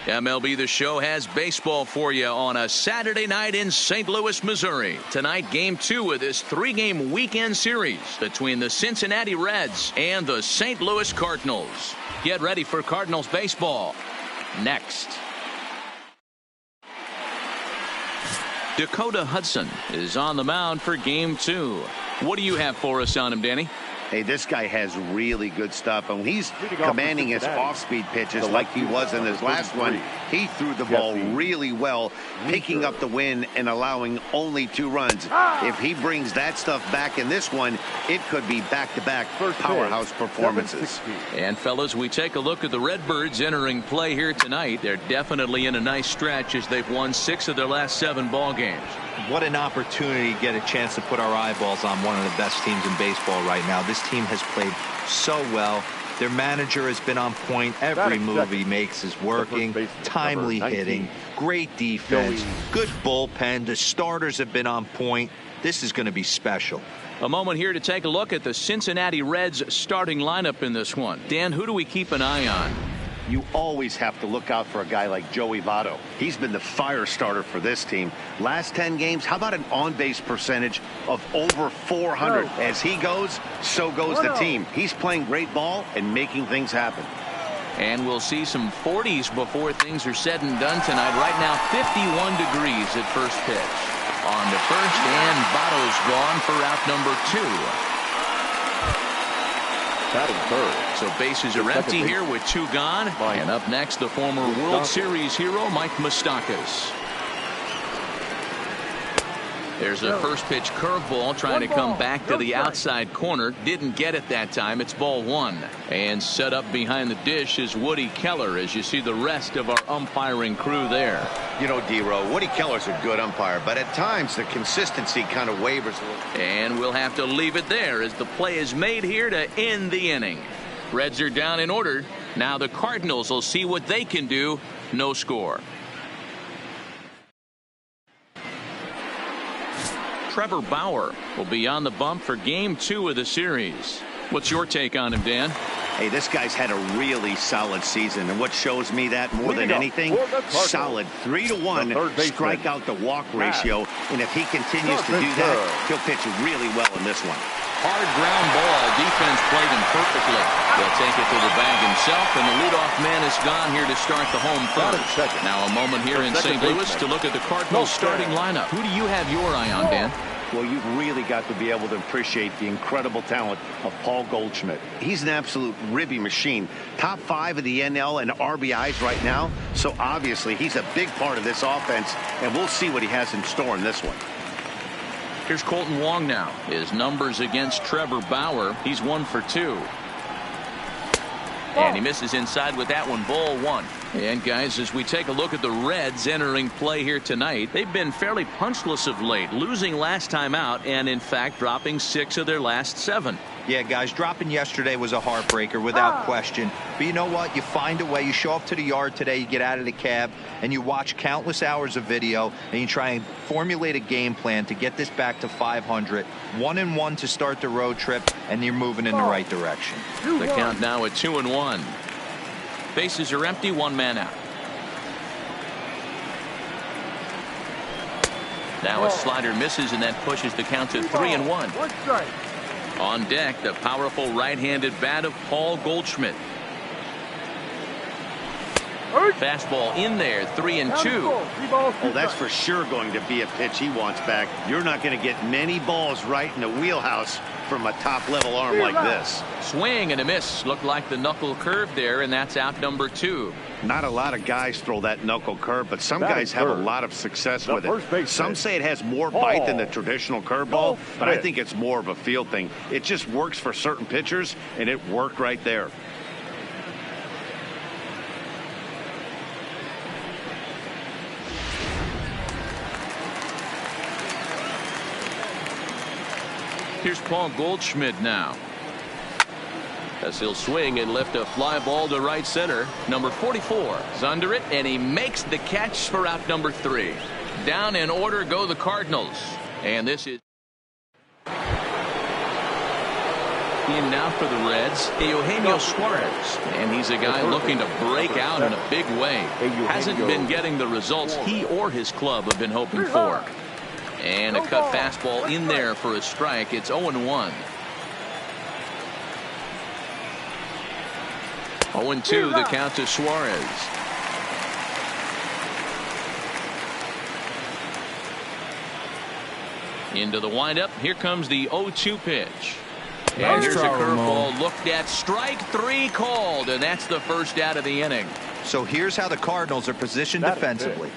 MLB The Show has baseball for you on a Saturday night in St. Louis, Missouri. Tonight, Game 2 of this 3-game weekend series between the Cincinnati Reds and the St. Louis Cardinals. Get ready for Cardinals baseball next. Dakota Hudson is on the mound for Game 2. What do you have for us on him, Danny? Hey, this guy has really good stuff. And when he's commanding his off-speed pitches like he was in his last one, he threw the ball really well, picking up the win and allowing only 2 runs. If he brings that stuff back in this one, it could be back-to-back powerhouse performances. And, fellas, we take a look at the Redbirds entering play here tonight. They're definitely in a nice stretch as they've won 6 of their last 7 ball games. What an opportunity to get a chance to put our eyeballs on one of the best teams in baseball right now. This team has played so well. Their manager has been on point. Every move he makes is working. Timely hitting. Great defense. Good bullpen. The starters have been on point. This is going to be special. A moment here to take a look at the Cincinnati Reds starting lineup in this one. Dan, who do we keep an eye on? You always have to look out for a guy like Joey Votto. He's been the fire starter for this team. Last 10 games, how about an on-base percentage of over 400? As he goes, so goes the team. He's playing great ball and making things happen. And we'll see some 40s before things are said and done tonight. Right now, 51 degrees at first pitch. On to first, and Votto's gone for out number 2. So bases are empty here with 2 gone. And up next, the former World Series hero, Mike Moustakas. There's a first pitch curveball trying to come back to the outside corner. Didn't get it that time. It's ball 1. And set up behind the dish is Woody Keller as you see the rest of our umpiring crew there. You know, D-Row, Woody Keller's a good umpire, but at times the consistency kind of wavers a little. And we'll have to leave it there as the play is made here to end the inning. Reds are down in order. Now the Cardinals will see what they can do. No score. Trevor Bauer will be on the bump for Game 2 of the series. What's your take on him, Dan? Hey, this guy's had a really solid season, and what shows me that more than anything, solid 3-to-1 strikeout to walk ratio, and if he continues to do that, he'll pitch really well in this one. Hard ground ball. Defense played him perfectly. He'll take it to the bag himself, and the leadoff man is gone here to start the home first. Now a moment here in St. Louis to look at the Cardinals starting lineup. Who do you have your eye on, Dan? Well, you've really got to be able to appreciate the incredible talent of Paul Goldschmidt. He's an absolute ribby machine. Top 5 of the NL and RBIs right now. So obviously he's a big part of this offense, and we'll see what he has in store in this one. Here's Colton Wong now. His numbers against Trevor Bauer. He's 1 for 2. And he misses inside with that one. Ball 1. And guys, as we take a look at the Reds entering play here tonight, they've been fairly punchless of late, losing last time out and in fact dropping 6 of their last 7. Yeah, guys, dropping yesterday was a heartbreaker without question. But you know what? You find a way. You show up to the yard today, you get out of the cab, and you watch countless hours of video, and you try and formulate a game plan to get this back to 500. 1-1 to start the road trip, and you're moving in the right direction. The count now at 2-1. Bases are empty, 1 man out. Now a slider misses, and that pushes the count to 3-1. On deck, the powerful right-handed bat of Paul Goldschmidt. Fastball in there, 3-2. Oh, that's for sure going to be a pitch he wants back. You're not going to get many balls right in the wheelhouse from a top-level arm like this. Swing and a miss. Looked like the knuckle curve there, and that's out number 2. Not a lot of guys throw that knuckle curve, but some guys have a lot of success with it. Some say it has more bite than the traditional curveball, but I think it's more of a feel thing. It just works for certain pitchers, and it worked right there. Here's Paul Goldschmidt now. As he'll swing and lift a fly ball to right center. Number 44 is under it, and he makes the catch for out number 3. Down in order go the Cardinals. And this is In now for the Reds, Eugenio Suarez. And he's a guy looking to break out in a big way. Hasn't been getting the results he or his club have been hoping for. And a cut fastball in there for a strike. It's 0-1. 0-2 the count to Suarez. Into the windup. Here comes the 0-2 pitch. And here's a curveball looked at. Strike 3 called, and that's the first out of the inning. So here's how the Cardinals are positioned defensively.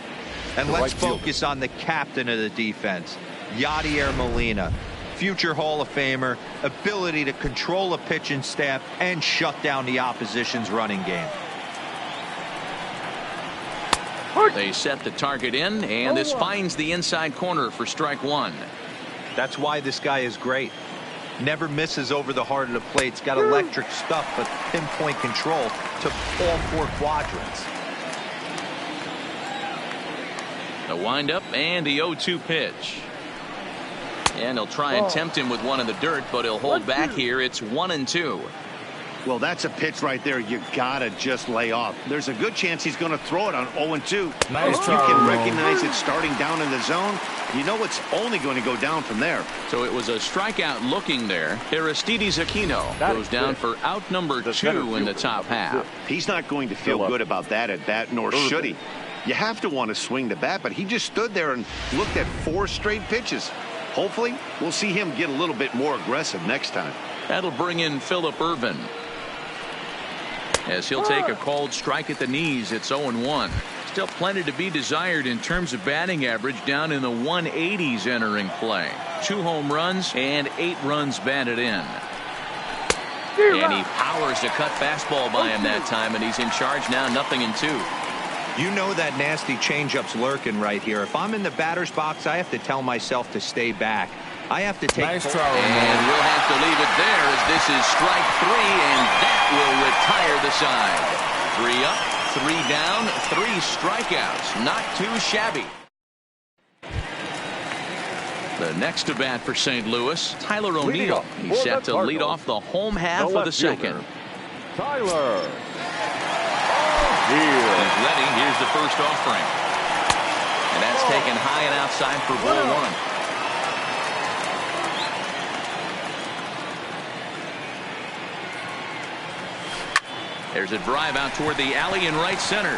And let's focus on the captain of the defense, Yadier Molina. Future Hall of Famer, ability to control a pitching staff and shut down the opposition's running game. They set the target in, and this finds the inside corner for strike 1. That's why this guy is great. Never misses over the heart of the plate. He's got electric stuff, but pinpoint control to all 4 quadrants. The windup and the 0-2 pitch. And he'll try and tempt him with one in the dirt, but he'll hold back here. It's 1-2. Well, that's a pitch right there you gotta just lay off. There's a good chance he's going to throw it on 0-2. Nice if you can recognize it starting down in the zone, you know it's only going to go down from there. So it was a strikeout looking there. Aristides Aquino goes down for out number 2 in the top half. He's not going to feel good about that at bat, nor should he. You have to want to swing the bat, but he just stood there and looked at 4 straight pitches. Hopefully, we'll see him get a little bit more aggressive next time. That'll bring in Phillip Ervin, as he'll take a called strike at the knees. It's 0-1. Still plenty to be desired in terms of batting average, down in the 180s entering play. 2 home runs and 8 runs batted in. And he powers a cut fastball by him that time, and he's in charge now, 0-2. You know that nasty changeup's lurking right here. If I'm in the batter's box, I have to tell myself to stay back. I have to take. Nice try, and we'll have to leave it there, as this is strike 3, and that will retire the side. 3 up, 3 down, 3 strikeouts. Not too shabby. The next to bat for St. Louis, Tyler O'Neill. He's set to lead off the home half of the second. Tyler. He's ready. Here's the first offering. And that's taken high and outside for ball 1. There's a drive out toward the alley in right center.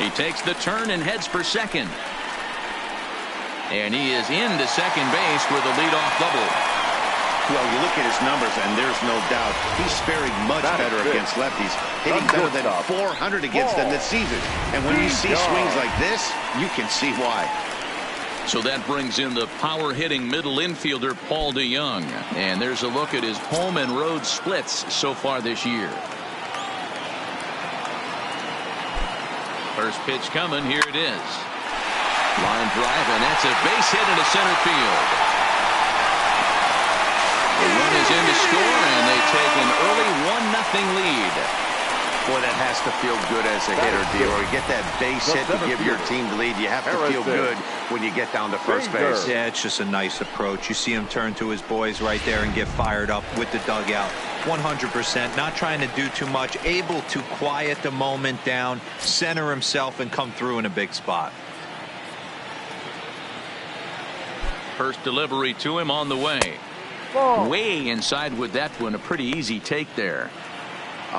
He takes the turn and heads for second. And he is into second base with a leadoff double. Well, you look at his numbers, and there's no doubt he's faring much better against lefties, hitting better than 400 against them this season. And when you see swings like this, you can see why. So that brings in the power-hitting middle infielder Paul DeJong. And there's a look at his home and road splits so far this year. First pitch coming. Here it is. Line drive, and that's a base hit into center field. The run is in to score, and they take an early 1-0 lead. Boy, that has to feel good as a hitter, Dior. You get that base hit to give your team the lead. You have to feel good when you get down to first base. Yeah, it's just a nice approach. You see him turn to his boys right there and get fired up with the dugout. 100%, not trying to do too much, able to quiet the moment down, center himself, and come through in a big spot. First delivery to him on the way. Way inside with that one. A pretty easy take there.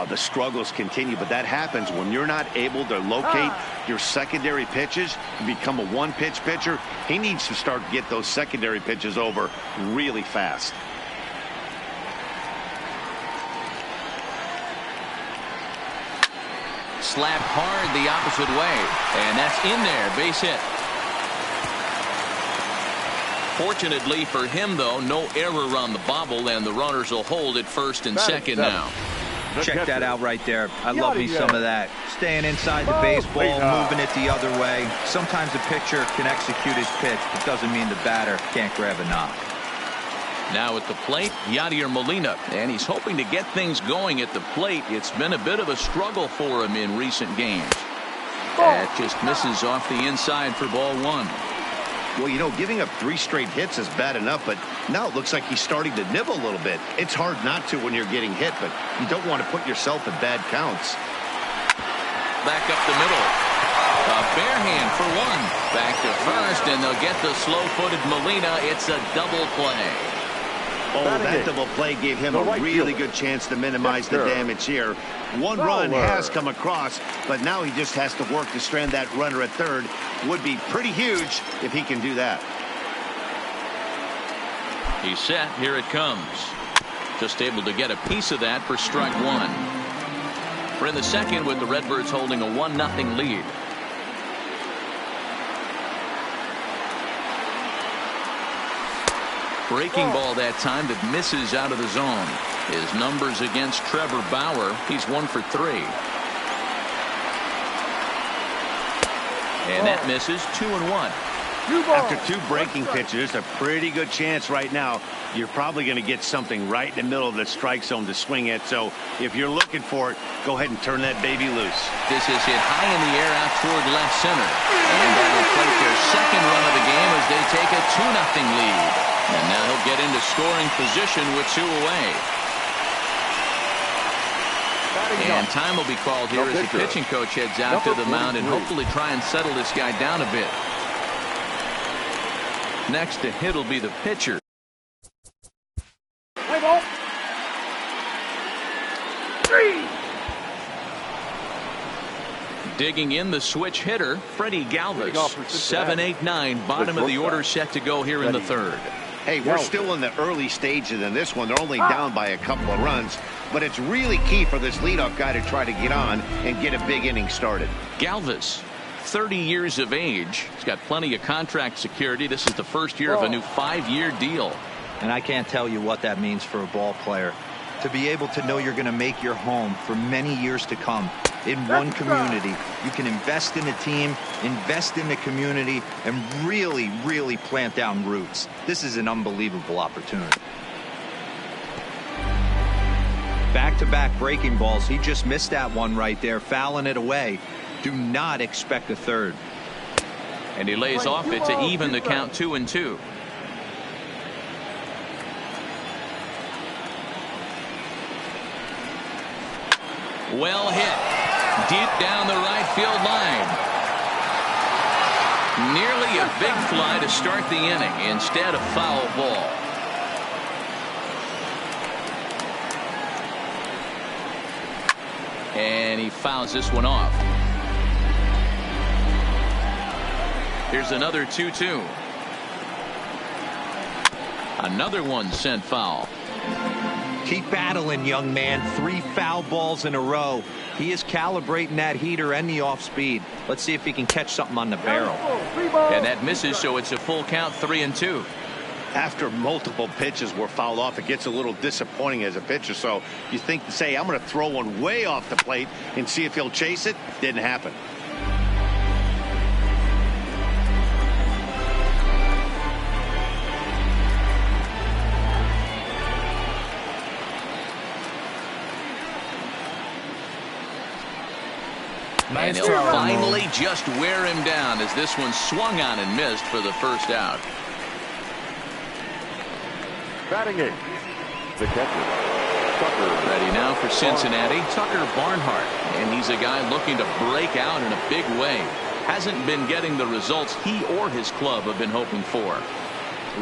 The struggles continue, but that happens when you're not able to locate your secondary pitches. You become a one-pitch pitcher. He needs to start to get those secondary pitches over really fast. Slapped hard the opposite way, and that's in there. Base hit. Fortunately for him, though, no error on the bobble, and the runners will hold at first and second now. Check that out right there. I love me some of that. Staying inside the baseball, moving it the other way. Sometimes the pitcher can execute his pitch, but doesn't mean the batter can't grab a knock. Now at the plate, Yadier Molina, and he's hoping to get things going at the plate. It's been a bit of a struggle for him in recent games. That just misses off the inside for ball 1. Well, you know, giving up 3 straight hits is bad enough, but Now it looks like he's starting to nibble a little bit. It's hard not to when you're getting hit, but you don't want to put yourself in bad counts. Back up the middle. A bare hand for one. Back to first, and they'll get the slow-footed Molina. It's a double play. Oh, that double play gave him a really good chance to minimize the damage here. One run has come across, but now he just has to work to strand that runner at third. Would be pretty huge if he can do that. He's set. Here it comes. Just able to get a piece of that for strike one. We're in the second with the Redbirds holding a 1-0 lead. Breaking ball that time that misses out of the zone. His numbers against Trevor Bauer. He's 1 for 3. And that misses 2-1. After 2 breaking pitches, a pretty good chance right now. You're probably going to get something right in the middle of the strike zone to swing at. So if you're looking for it, go ahead and turn that baby loose. This is hit high in the air out toward left center. And that will plate their second run of the game as they take a 2-0 lead. And now he'll get into scoring position with 2 away. And time will be called here as the pitching coach heads out to the mound and hopefully try and settle this guy down a bit. Next to hit will be the pitcher. Play ball. 3. Digging in the switch hitter, Freddie Galvis. 7-8-9, bottom of the order set to go here in the third. Hey, we're still in the early stages in this one. They're only down by a couple of runs, but it's really key for this leadoff guy to try to get on and get a big inning started. Galvis, 30 years of age. He's got plenty of contract security. This is the first year of a new 5-year deal. And I can't tell you what that means for a ball player. To be able to know you're going to make your home for many years to come in one community. You can invest in a team, invest in the community, and really, really plant down roots. This is an unbelievable opportunity. Back-to-back breaking balls. He just missed that one right there, fouling it away. Do not expect a third. And he lays off it to even the count 2-2. Well hit. Deep down the right field line. Nearly a big fly to start the inning instead of foul ball. And he fouls this one off. Here's another 2-2. Another one sent foul. Keep battling, young man. 3 foul balls in a row. He is calibrating that heater and the off speed. Let's see if he can catch something on the barrel. And that misses, so it's a full count, 3-2. After multiple pitches were fouled off, it gets a little disappointing as a pitcher. So you think, say, I'm going to throw one way off the plate and see if he'll chase it. Didn't happen. And he'll finally just wear him down as this one swung on and missed for the first out. Batting eighth, the catcher, Tucker. Ready now for Cincinnati, Tucker Barnhart. And he's a guy looking to break out in a big way. Hasn't been getting the results he or his club have been hoping for.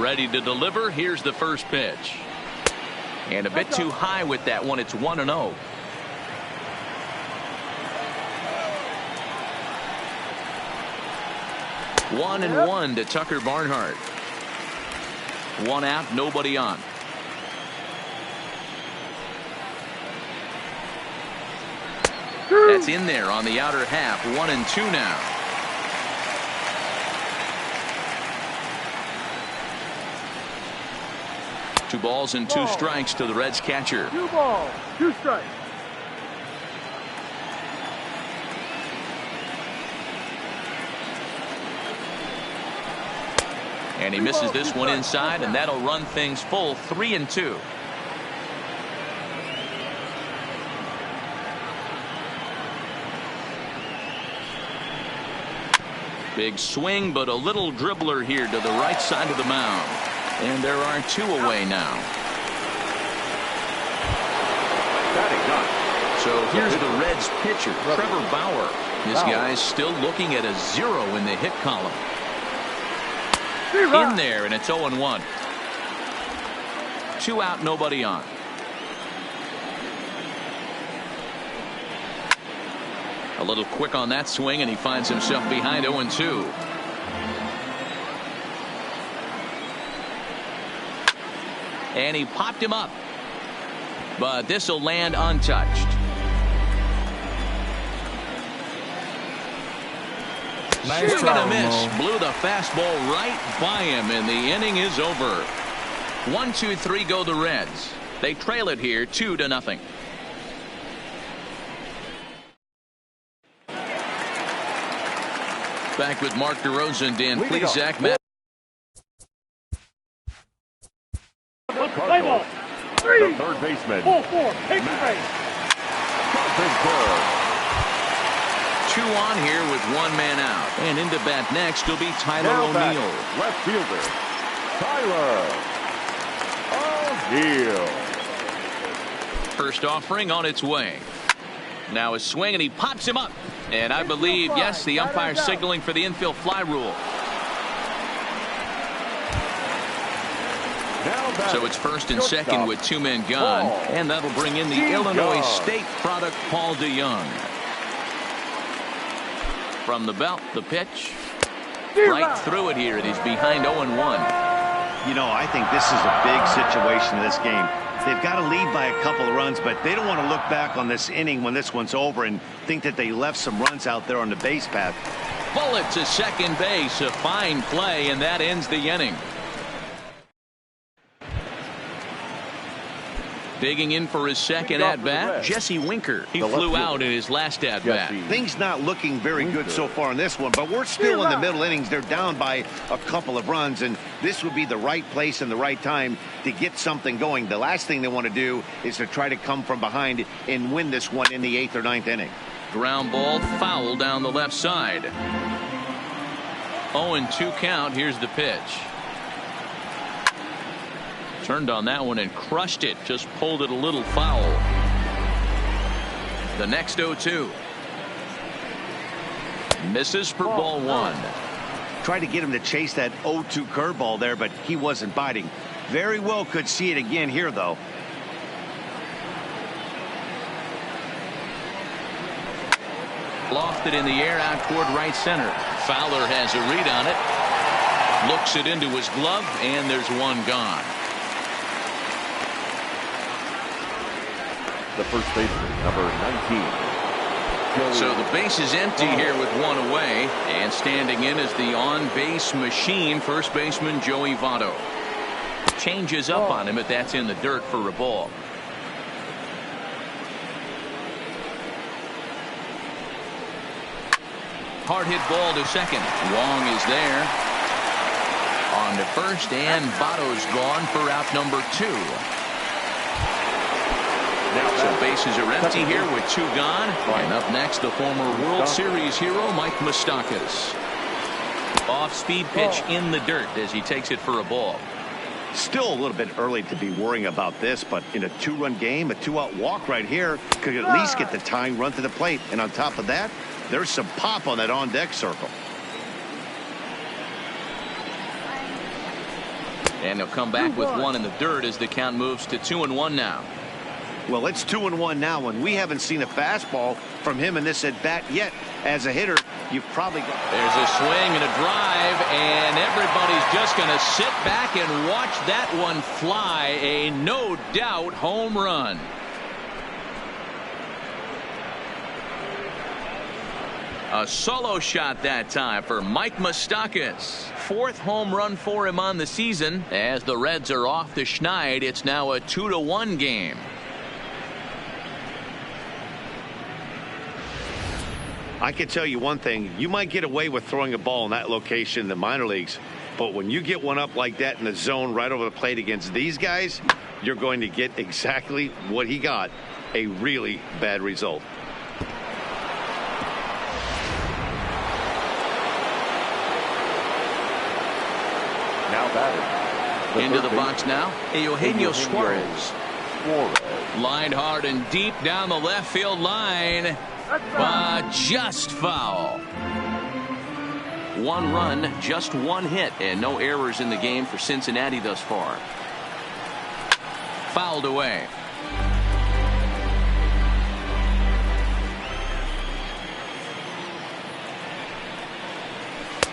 Ready to deliver. Here's the first pitch. And a bit too high with that one. It's 1-0. One and one to Tucker Barnhart. One out, nobody on. That's in there on the outer half. 1-2 now. Two balls and two strikes to the Reds catcher. 2 balls, 2 strikes. And he misses this one inside, and that'll run things full. 3-2. Big swing, but a little dribbler here to the right side of the mound. And there are 2 away now. So here's the Reds pitcher, Trevor Bauer. This guy's still looking at a 0 in the hit column. In there, and it's 0-1. 2 out, nobody on. A little quick on that swing, and he finds himself behind 0-2. And he popped him up. But this will land untouched. Nice Swing try, and a miss. Mo. Blew the fastball right by him, and the inning is over. 1-2-3 go the Reds. They trail it here 2-0. Back with Mark DeRosa, Dan Plesac, Matt. Play ball. 3. The third baseman. 4-4. Take the base. 2 on here with 1 man out. And into bat next will be Tyler O'Neill. Left fielder, Tyler O'Neill. First offering on its way. Now a swing, and he pops him up. And I believe, yes, the umpire signaling for the infield fly rule. So it's first and second with 2 men gone. And that'll bring in the Illinois State product, Paul DeYoung. From the belt, the pitch. Right through it here, and he's behind 0-1. You know, I think this is a big situation in this game. They've got to lead by a couple of runs, but they don't want to look back on this inning when this one's over and think that they left some runs out there on the base path. Bullet to second base, a fine play, and that ends the inning. Digging in for his second at-bat, Jesse Winker. He flew out in his last at-bat. Things not looking very good so far in this one, but we're still in the middle innings. They're down by a couple of runs, and this would be the right place and the right time to get something going. The last thing they want to do is to try to come from behind and win this one in the 8th or 9th inning. Ground ball foul down the left side. 0-2 count. Here's the pitch. Turned on that one and crushed it. Just pulled it a little foul. The next 0-2. Misses for ball 1. Tried to get him to chase that 0-2 curveball there, but he wasn't biting. Very well could see it again here, though. Lofted in the air out toward right center. Fowler has a read on it. Looks it into his glove, and there's 1 gone. The first baseman, number 19. So the base is empty here with 1 away, and standing in is the on-base machine, first baseman Joey Votto. Changes up on him, but that's in the dirt for a ball. Hard hit ball to second. Wong is there. On to first, and Votto's gone for out number 2. So bases are empty here with 2 gone. And up next, the former World Series hero, Mike Moustakas. Off-speed pitch in the dirt as he takes it for a ball. Still a little bit early to be worrying about this, but in a 2-run game, a 2-out walk right here could at least get the tying run to the plate. And on top of that, there's some pop on that on-deck circle. And he'll come back with 1 in the dirt as the count moves to 2-1 now. Well, it's 2-1 now, and we haven't seen a fastball from him in this at-bat yet. As a hitter, you've probably got... There's a swing and a drive, and everybody's just going to sit back and watch that one fly. A no-doubt home run. A solo shot that time for Mike Moustakas. 4th home run for him on the season. As the Reds are off the schneid, it's now a 2-1 game. I can tell you one thing. You might get away with throwing a ball in that location in the minor leagues, but when you get one up like that in the zone right over the plate against these guys, you're going to get exactly what he got, a really bad result. Now batting, Into the box now, Eugenio Suarez. Lined hard and deep down the left field line. Just foul. One run, just one hit, and no errors in the game for Cincinnati thus far. Fouled away.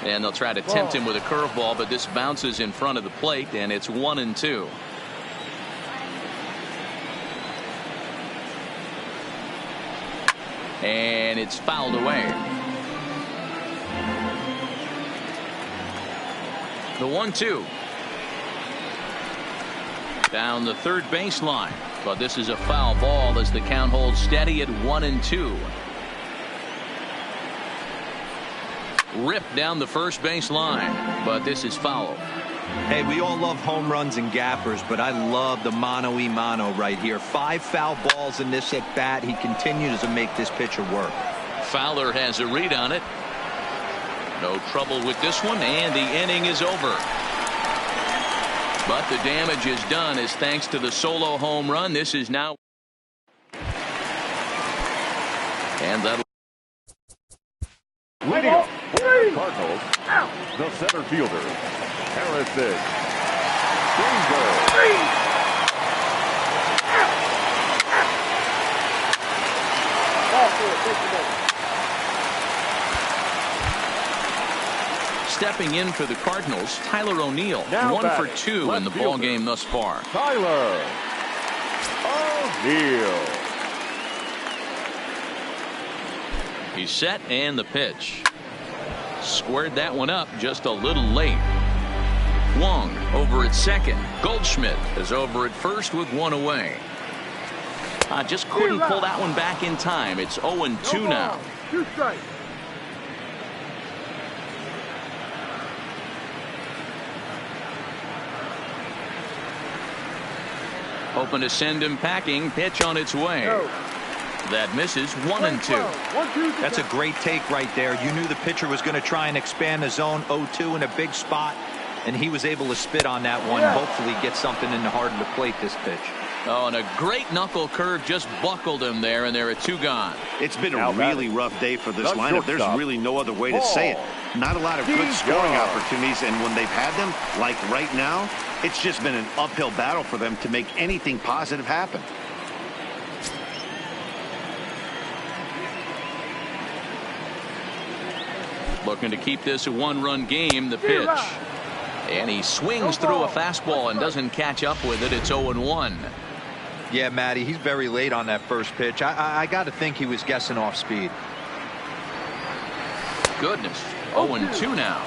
And they'll try to tempt him with a curveball, but this bounces in front of the plate, and it's 1-2. And it's fouled away. The 1-2. Down the third baseline, but this is a foul ball as the count holds steady at 1-2. Ripped down the first base line, but this is foul. Hey, we all love home runs and gappers, but I love the mano-a-mano right here. 5 foul balls in this at bat. He continues to make this pitcher work. Fowler has a read on it. No trouble with this one, and the inning is over. But the damage is done as thanks to the solo home run. This is now. And that'll. Leading off for the Cardinals, the center fielder, Harrison. Stepping in for the Cardinals, Tyler O'Neill, 1 for 2 in the ball game thus far. Tyler O'Neill. He's set, and the pitch. Squared that one up just a little late. Wong over at second. Goldschmidt is over at first with one away. Just couldn't pull that one back in time. It's 0-2 now. 2 strikes. Hoping to send him packing. Pitch on its way. That misses. 1-2. That's a great take right there. You knew the pitcher was going to try and expand the zone. 0-2 in a big spot, and he was able to spit on that one. Hopefully get something in the heart of the plate this pitch. Oh, and a great knuckle curve just buckled him there, and there are 2 gone. It's been a really rough day for this lineup. There's really no other way to say it. Not a lot of good scoring opportunities, and when they've had them, like right now, it's just been an uphill battle for them to make anything positive happen. Looking to keep this a 1-run game. The pitch. And he swings through a fastball and doesn't catch up with it. It's 0-1. Yeah, Matty, he's very late on that first pitch. I got to think he was guessing off speed. Goodness. 0-2 now.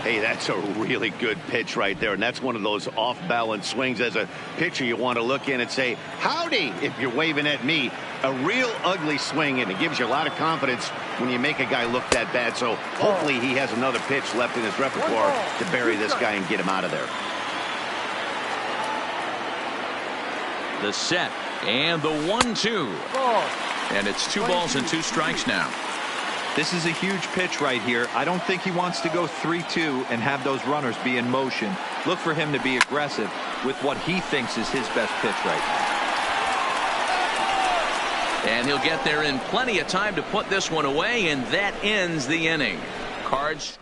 Hey, that's a really good pitch right there, and that's one of those off-balance swings. As a pitcher, you want to look in and say, howdy, if you're waving at me. A real ugly swing, and it gives you a lot of confidence when you make a guy look that bad. So hopefully he has another pitch left in his repertoire to bury this guy and get him out of there. The set and the 1-2. And it's 2 balls and 2 strikes now. This is a huge pitch right here. I don't think he wants to go 3-2 and have those runners be in motion. Look for him to be aggressive with what he thinks is his best pitch right now. And he'll get there in plenty of time to put this one away, and that ends the inning. Cards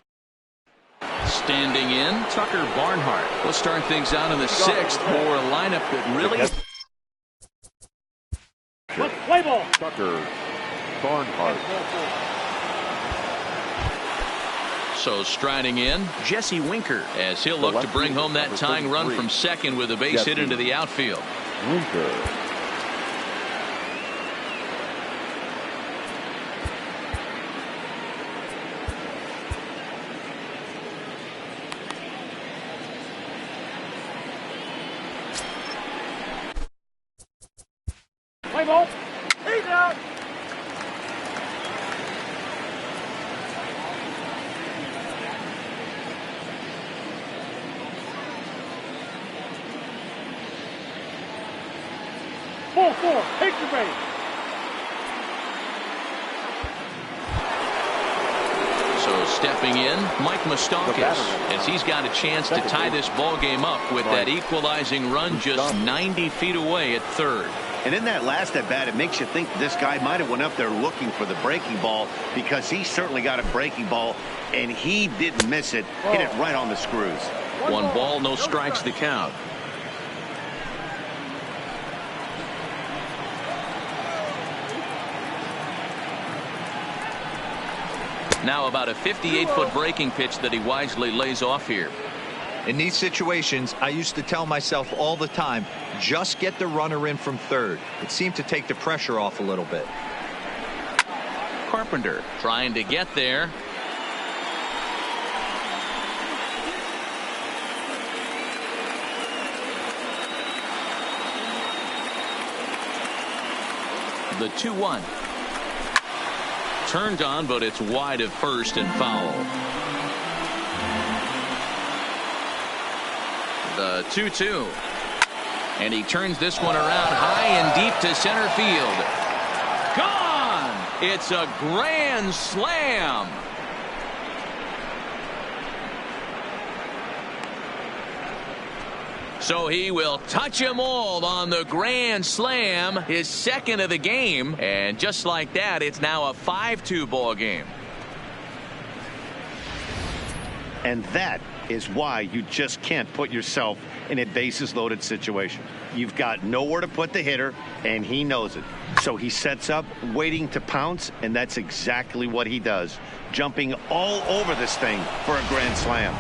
standing in, Tucker Barnhart. We'll start things out in the 6th for a lineup that really. Play ball. Tucker Barnhart. So striding in, Jesse Winker, as he'll look to bring home that tying run from second with a base hit into the outfield. Winker. Play ball. He's out. Ball 4. Take the base. So Stepping in, Mike Moustakas, as he's got a chance to tie this ball game up with that equalizing run just 90 feet away at third. And in that last at bat, it makes you think this guy might have went up there looking for the breaking ball, because he certainly got a breaking ball, and he didn't miss it. Hit it right on the screws. 1 ball, no strikes the count. Now about a 58-foot breaking pitch that he wisely lays off here. In these situations, I used to tell myself all the time, just get the runner in from third. It seemed to take the pressure off a little bit. Carpenter trying to get there. The 2-1. Turned on, but it's wide of first and foul. The 2-2. And he turns this one around high and deep to center field. Gone! It's a grand slam. So he will touch them all on the grand slam, his second of the game. And just like that, it's now a 5-2 ball game. And that is why you just can't put yourself in a bases loaded situation. You've got nowhere to put the hitter, and he knows it. So he sets up, waiting to pounce, and that's exactly what he does, jumping all over this thing for a grand slam.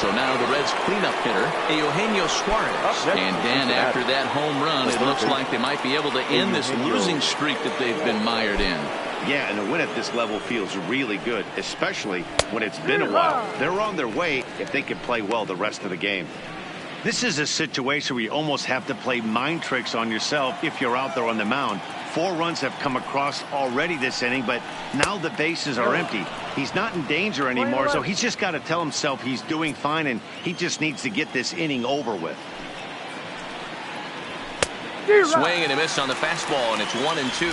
So now the Reds cleanup hitter, Eugenio Suarez. And Dan, after that home run, it looks like they might be able to end this losing streak that they've been mired in. Yeah, and a win at this level feels really good, especially when it's been a while. They're on their way if they can play well the rest of the game. This is a situation where you almost have to play mind tricks on yourself if you're out there on the mound. 4 runs have come across already this inning, but now the bases are empty. He's not in danger anymore, so he's just got to tell himself he's doing fine, and he just needs to get this inning over with. Swing and a miss on the fastball, and it's 1-2.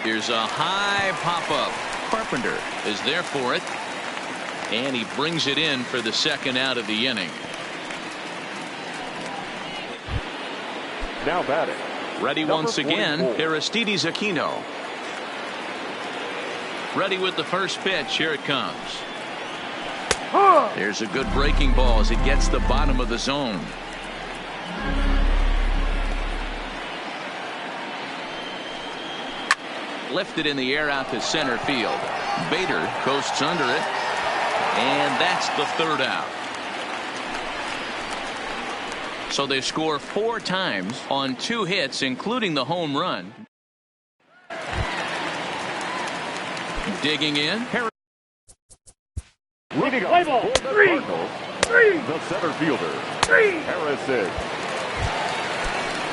Here's a high pop-up. Carpenter is there for it. And he brings it in for the second out of the inning. Now batting. Ready once again, Aristides Aquino. Ready with the first pitch. Here it comes. There's a good breaking ball as it gets the bottom of the zone. Lifted in the air out to center field. Bader coasts under it. And that's the third out. So they score 4 times on 2 hits, including the home run. Digging in. Leading up for the Cardinals, the center fielder, Harrison.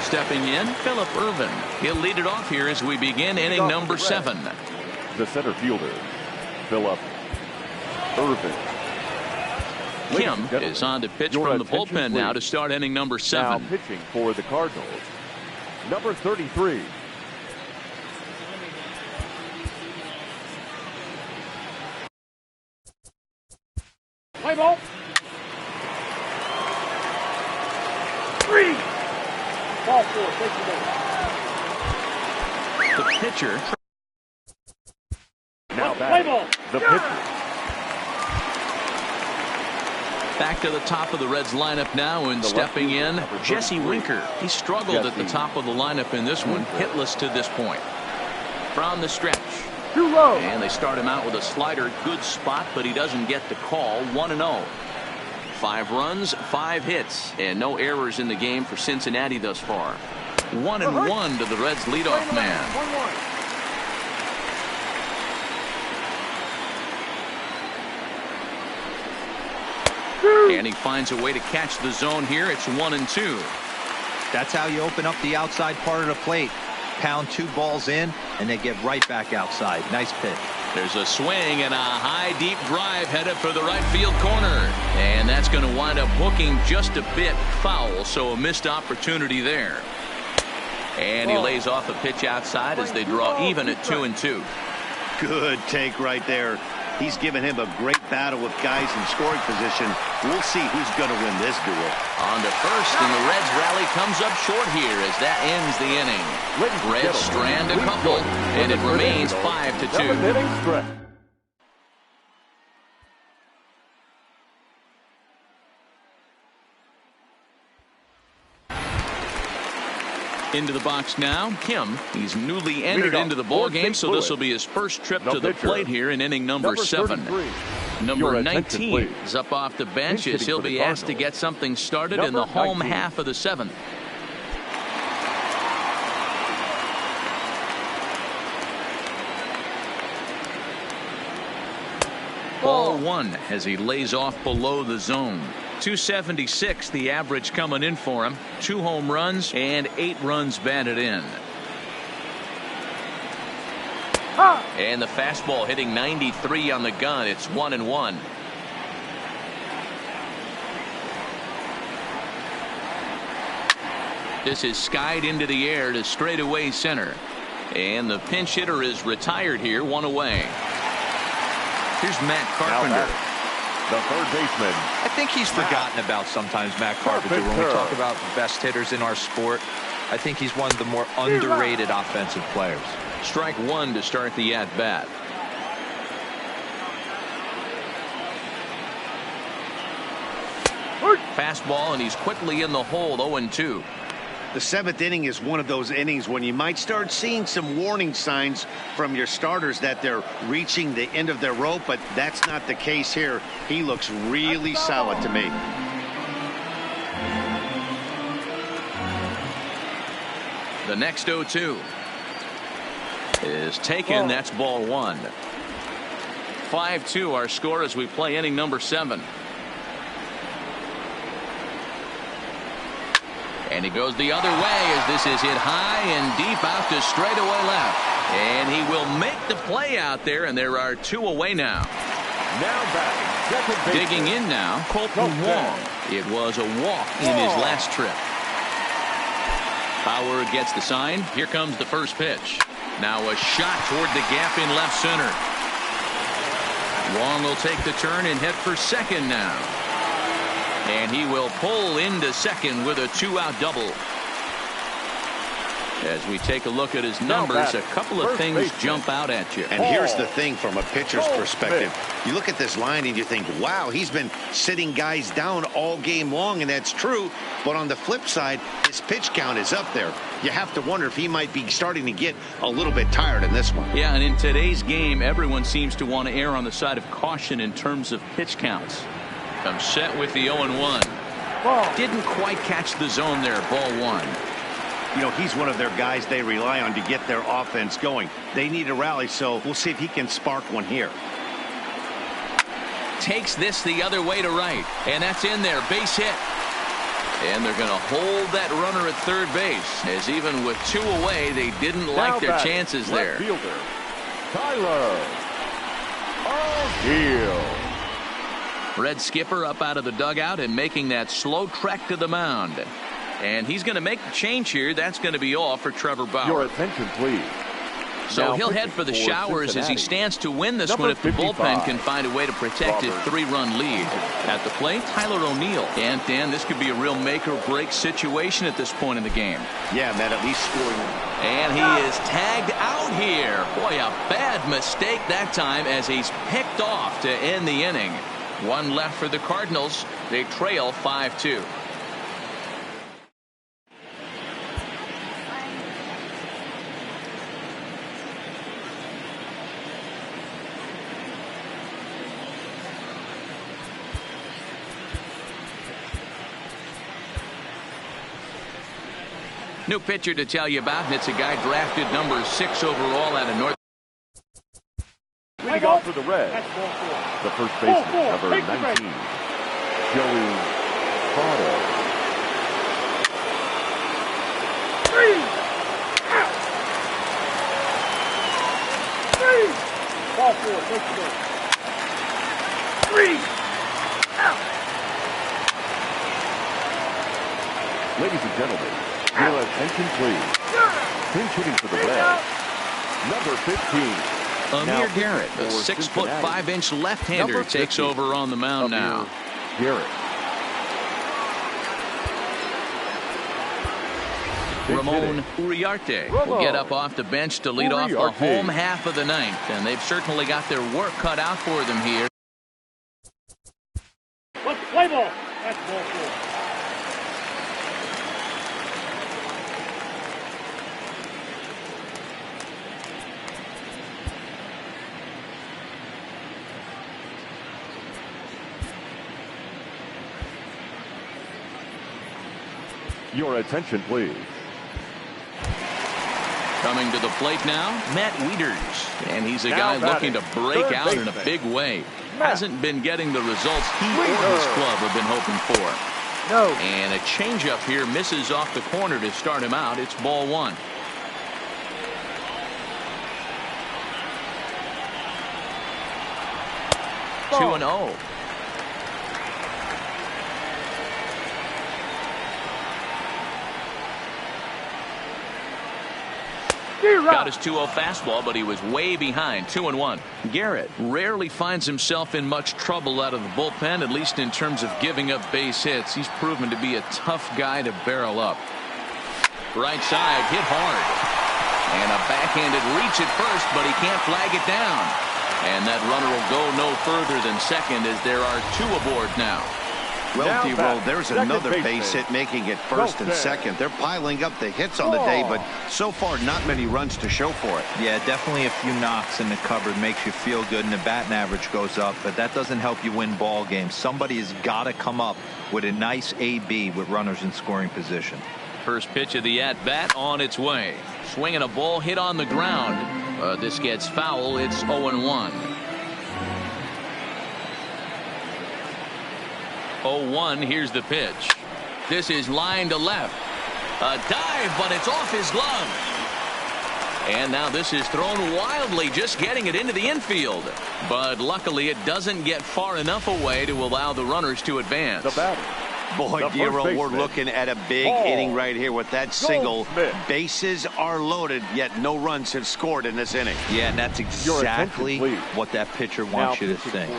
Stepping in, Phillip Ervin. He'll lead it off here as we begin inning number 7. The center fielder, Phillip Ervin. Kim is on to pitch from the bullpen now to start inning number 7. Now pitching for the Cardinals, number 33. Play ball. 3. Ball 4. Take the ball. The pitcher. Now back. The pitcher. Back to the top of the Reds lineup now, and stepping in, Jesse Winker. He struggled at the top of the lineup in this one, hitless to this point. From the stretch. Too low. And they start him out with a slider. Good spot, but he doesn't get the call. 1-0. 5 runs, 5 hits, and no errors in the game for Cincinnati thus far. 1-1 to the Reds leadoff man. 1-1. And he finds a way to catch the zone here. It's 1-2. That's how you open up the outside part of the plate. Pound 2 balls in, and they get right back outside. Nice pitch. There's a swing and a high deep drive headed for the right field corner. And that's going to wind up hooking just a bit foul, so a missed opportunity there. And he lays off a pitch outside as they draw even at 2-2. Good take right there. He's given him a great battle with guys in scoring position. We'll see who's going to win this duel. On to first, and the Reds rally comes up short here as that ends the inning. Reds strand a couple, and it remains 5-2. Into the box now, Kim. He's newly entered into the ball game, so this will be his first trip to the plate here in inning number 7. Number 19 is up off the bench as he'll be asked to get something started in the home half of the 7th. Ball 1 as he lays off below the zone. 276 the average coming in for him. 2 home runs and 8 runs batted in. And the fastball hitting 93 on the gun. It's 1-1. This is skied into the air to straightaway center. And the pinch hitter is retired here, 1 away. Here's Matt Carpenter. The third baseman. I think he's forgotten about sometimes, Matt Carpenter. When we talk about best hitters in our sport, I think he's one of the more underrated offensive players. Strike 1 to start the at-bat. Fastball, and he's quickly in the hole, 0-2. The 7th inning is one of those innings when you might start seeing some warning signs from your starters that they're reaching the end of their rope, but that's not the case here. He looks really solid to me. The next 0-2 is taken. That's ball 1. 5-2 our score as we play inning number 7. And he goes the other way as this is hit high and deep out to straightaway left. And he will make the play out there, and there are 2 away now. Now back. Digging in now, Colton Wong. It was a walk in his last trip. Bauer gets the sign. Here comes the first pitch. Now a shot toward the gap in left center. Wong will take the turn and head for second now. And he will pull into second with a 2-out double. As we take a look at his numbers, a couple of things jump out at you. And here's the thing from a pitcher's perspective. You look at this line and you think, wow, he's been sitting guys down all game long, and that's true. But on the flip side, his pitch count is up there. You have to wonder if he might be starting to get a little bit tired in this one. Yeah, and in today's game, everyone seems to want to err on the side of caution in terms of pitch counts. I'm set with the 0-1. Didn't quite catch the zone there. Ball 1. You know, he's one of their guys they rely on to get their offense going. They need a rally, so we'll see if he can spark one here. Takes this the other way to right, and that's in there. Base hit. And they're going to hold that runner at third base, as even with 2 away, they didn't like their chances there. Fielder, Tyler O'Neill. Red skipper up out of the dugout and making that slow trek to the mound. And he's going to make the change here. That's going to be all for Trevor Bauer. Your attention, please. So he'll head for the showers as he stands to win this one if the bullpen can find a way to protect his 3-run lead. At the plate, Tyler O'Neill. And Dan, this could be a real make or break situation at this point in the game. Yeah, Matt, at least scoring. And he is tagged out here. Boy, a bad mistake that time as he's picked off to end the inning. 1 left for the Cardinals. They trail 5-2. New pitcher to tell you about, and it's a guy drafted number 6 overall out of North. Leading off for the Reds, the first baseman, number 19, Joey Votto. 3 out. 3. Ball 4. Take the ball. 3 out. Ladies and gentlemen, Your attention, please. Pinch hitting for the Reds, number 15. Amir Garrett, a 6'5" left-hander, takes over on the mound now. Garrett. Ramon Uriarte will get up off the bench to lead off the home half of the ninth, and they've certainly got their work cut out for them here. Let's play ball. That's ball 4. Your attention, please. Coming to the plate now, Matt Wieters, and he's a guy looking to break out in a big way. Hasn't been getting the results he or his club have been hoping for. No. And a changeup here misses off the corner to start him out. It's ball 1. Ball. 2-0. Got his 2-0 fastball, but he was way behind. 2-1. Garrett rarely finds himself in much trouble out of the bullpen, at least in terms of giving up base hits. He's proven to be a tough guy to barrel up. Right side, hit hard. And a backhanded reach at first, but he can't flag it down. And that runner will go no further than second as there are 2 aboard now. Well, D-Roll, there's another base hit making it first and second. They're piling up the hits on the day, but so far not many runs to show for it. Yeah, definitely a few knocks in the cupboard makes you feel good, and the batting average goes up, but that doesn't help you win ball games. Somebody has got to come up with a nice AB with runners in scoring position. First pitch of the at-bat on its way. Swinging a ball hit on the ground. This gets foul. It's 0-1. 0-1. Here's the pitch. This is line to left. A dive, but it's off his glove. And now this is thrown wildly, just getting it into the infield. But luckily it doesn't get far enough away to allow the runners to advance. The batter. Boy, D-Roll, we're looking at a big inning right here with that single. Bases are loaded, yet no runs have scored in this inning. Yeah, and that's exactly what that pitcher wants you to think.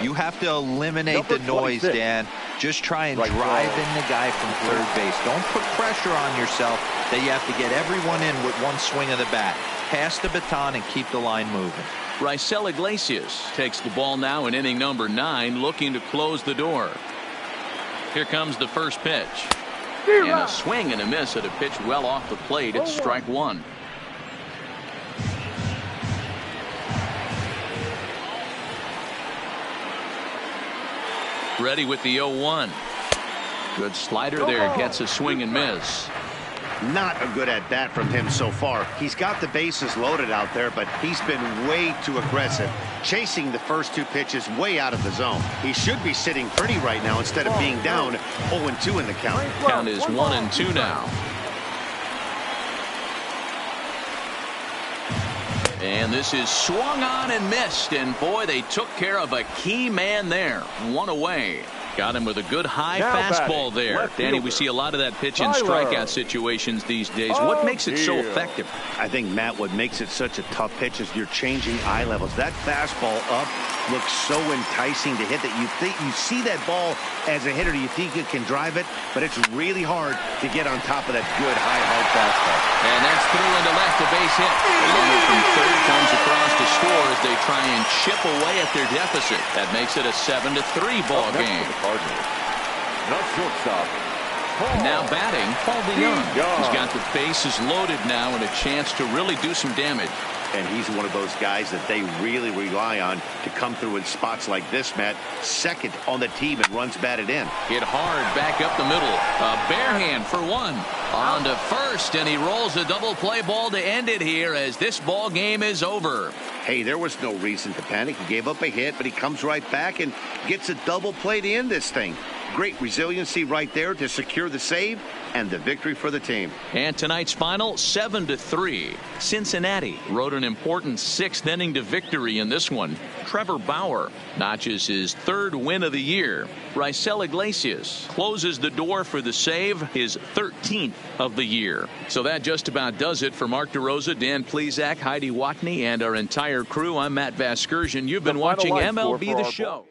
You have to eliminate the noise, Dan. Just try and drive in the guy from third base. Don't put pressure on yourself that you have to get everyone in with one swing of the bat. Pass the baton and keep the line moving. Raisel Iglesias takes the ball now in inning number 9, looking to close the door. Here comes the first pitch. And a swing and a miss at a pitch well off the plate. It's strike 1. Ready with the 0-1. Good slider there. Gets a swing and miss. Not a good at bat from him so far. He's got the bases loaded out there, but he's been way too aggressive, chasing the first 2 pitches way out of the zone. He should be sitting pretty right now instead of being down 0-2 in the count. Count is 1-2 now. And this is swung on and missed, and boy, they took care of a key man there. 1 away. Got him with a good high fastball there. Danny, we see a lot of that pitch in strikeout situations these days. What makes it so effective? I think, Matt, what makes it such a tough pitch is you're changing eye levels. That fastball up looks so enticing to hit that you think you see that ball as a hitter, you think you can drive it, but it's really hard to get on top of that good high hard fastball. And that's through into left, a base hit. The runner from third comes across to score as they try and chip away at their deficit. That makes it a 7-3 ball game. Not shortstop. Now batting, Paul DeJong. He's got the bases loaded now and a chance to really do some damage. And he's one of those guys that they really rely on to come through in spots like this, Matt. Second on the team and runs batted in. Hit hard back up the middle. A bare hand for 1. On to first, and he rolls a double play ball to end it here as this ball game is over. Hey, there was no reason to panic. He gave up a hit, but he comes right back and gets a double play to end this thing. Great resiliency right there to secure the save and the victory for the team. And tonight's final, 7-3. Cincinnati rode an important 6th inning to victory in this one. Trevor Bauer notches his 3rd win of the year. Raisel Iglesias closes the door for the save, his 13th of the year. So that just about does it for Mark DeRosa, Dan Plesac, Heidi Watney, and our entire crew. I'm Matt Vasgersian. You've been watching MLB The Show.